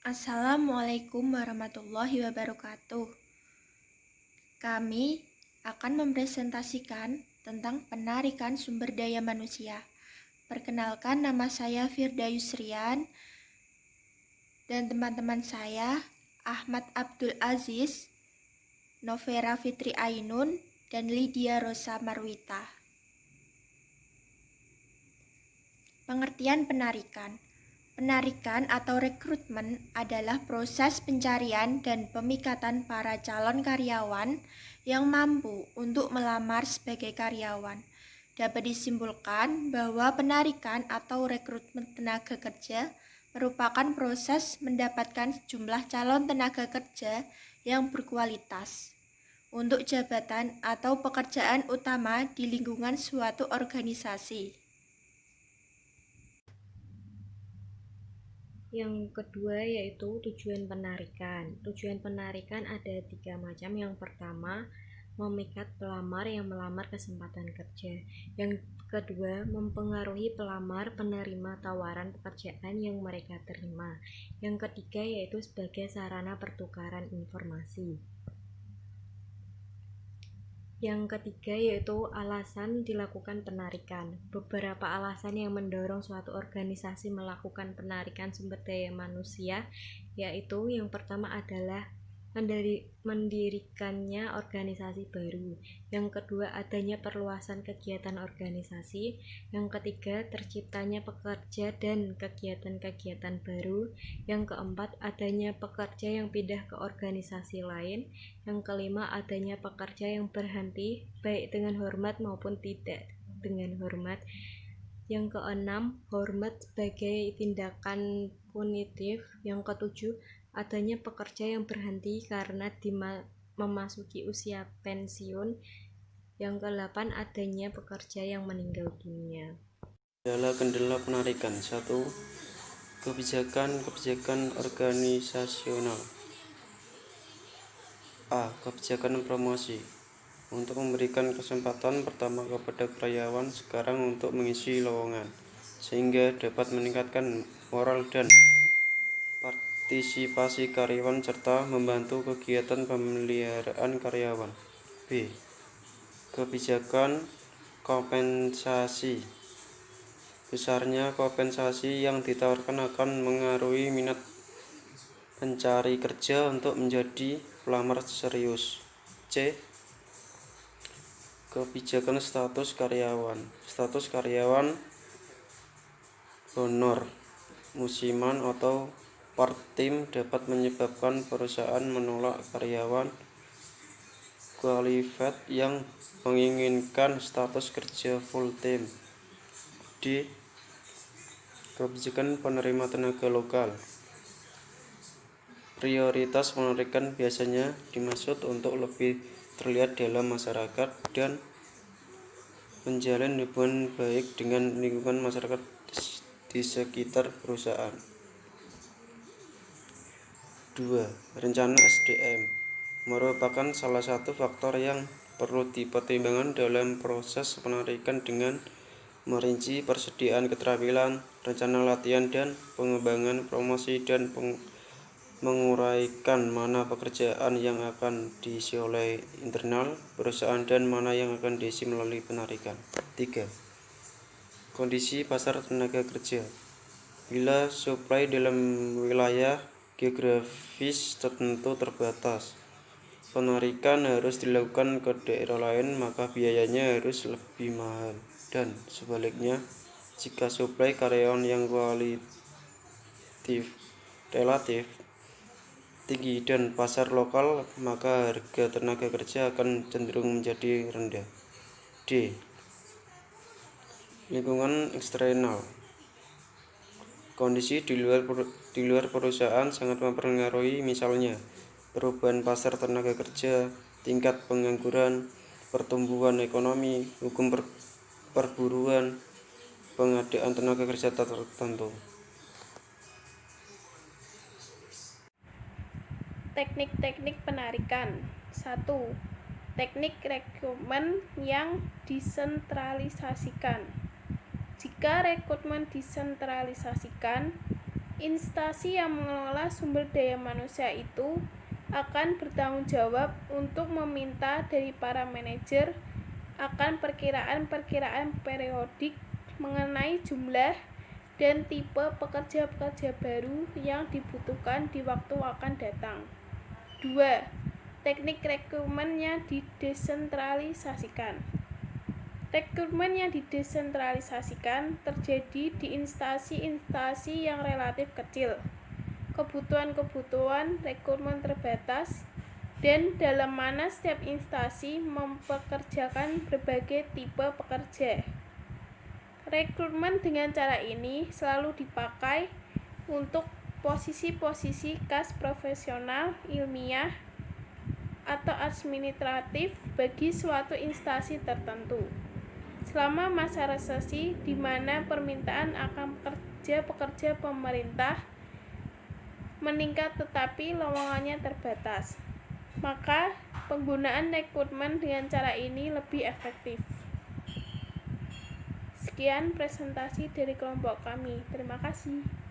Assalamualaikum warahmatullahi wabarakatuh. Kami akan mempresentasikan tentang penarikan sumber daya manusia. Perkenalkan, nama saya Firda Yusrian dan teman-teman saya Ahmad Abdul Aziz, Novera Fitri Ainun, dan Lydia Rosa Marwita. Pengertian penarikan. Penarikan atau rekrutmen adalah proses pencarian dan pemikatan para calon karyawan yang mampu untuk melamar sebagai karyawan. Dapat disimpulkan bahwa penarikan atau rekrutmen tenaga kerja merupakan proses mendapatkan jumlah calon tenaga kerja yang berkualitas untuk jabatan atau pekerjaan utama di lingkungan suatu organisasi. Yang kedua yaitu tujuan penarikan. Tujuan penarikan ada 3 macam. Yang pertama, memikat pelamar yang melamar kesempatan kerja. Yang kedua, mempengaruhi pelamar penerima tawaran pekerjaan yang mereka terima. Yang ketiga yaitu sebagai sarana pertukaran informasi. Yang ketiga yaitu alasan dilakukan penarikan. Beberapa alasan yang mendorong suatu organisasi melakukan penarikan sumber daya manusia yaitu yang pertama adalah mendirikannya organisasi baru. Yang kedua, adanya perluasan kegiatan organisasi. Yang ketiga, terciptanya pekerja dan kegiatan-kegiatan baru. Yang keempat, adanya pekerja yang pindah ke organisasi lain. Yang kelima, adanya pekerja yang berhenti baik dengan hormat maupun tidak dengan hormat. Yang keenam, hormat sebagai tindakan punitif. Yang ketujuh, adanya pekerja yang berhenti karena memasuki usia pensiun. Yang ke-8, adanya pekerja yang meninggal dunia. Kendala penarikan. 1. Kebijakan organisasional. A. Kebijakan promosi. Untuk memberikan kesempatan pertama kepada karyawan sekarang untuk mengisi lowongan, sehingga dapat meningkatkan moral dan partisipasi karyawan serta membantu kegiatan pemeliharaan karyawan. B. Kebijakan kompensasi. Besarnya kompensasi yang ditawarkan akan mengaruhi minat pencari kerja untuk menjadi pelamar serius. C. Kebijakan status karyawan. Status karyawan honor, musiman atau part-time dapat menyebabkan perusahaan menolak karyawan qualified yang menginginkan status kerja full-time. D. Kebijakan penerima tenaga lokal. Prioritas penarikan biasanya dimaksud untuk lebih terlihat dalam masyarakat dan menjalin hubungan baik dengan lingkungan masyarakat di sekitar perusahaan. 2. Rencana SDM merupakan salah satu faktor yang perlu dipertimbangkan dalam proses penarikan dengan merinci persediaan keterampilan, rencana latihan dan pengembangan, promosi dan menguraikan mana pekerjaan yang akan diisi oleh internal perusahaan dan mana yang akan diisi melalui penarikan. 3. Kondisi pasar tenaga kerja. Bila supply dalam wilayah geografis tertentu terbatas, penarikan harus dilakukan ke daerah lain, maka biayanya harus lebih mahal. Dan sebaliknya, jika supply karyawan yang relatif tinggi dan pasar lokal, maka harga tenaga kerja akan cenderung menjadi rendah. D. Lingkungan eksternal. Kondisi di luar perusahaan sangat mempengaruhi, misalnya perubahan pasar tenaga kerja, tingkat pengangguran, pertumbuhan ekonomi, hukum perburuan, pengadaan tenaga kerja tertentu. Teknik-teknik penarikan. 1. Teknik rekrutmen yang disentralisasikan. Jika rekrutmen disentralisasikan, Instansi yang mengelola sumber daya manusia itu akan bertanggung jawab untuk meminta dari para manajer akan perkiraan-perkiraan periodik mengenai jumlah dan tipe pekerja-pekerja baru yang dibutuhkan di waktu akan datang. 2. Teknik rekrutmen yang didesentralisasikan. Rekrutmen yang didesentralisasikan terjadi di instansi-instansi yang relatif kecil, kebutuhan-kebutuhan rekrutmen terbatas, dan dalam mana setiap instansi mempekerjakan berbagai tipe pekerja. Rekrutmen dengan cara ini selalu dipakai untuk posisi-posisi khas profesional, ilmiah, atau administratif bagi suatu instansi tertentu. Selama masa resesi di mana permintaan akan pekerja pemerintah meningkat tetapi lowongannya terbatas, maka penggunaan rekrutmen dengan cara ini lebih efektif. Sekian presentasi dari kelompok kami. Terima kasih.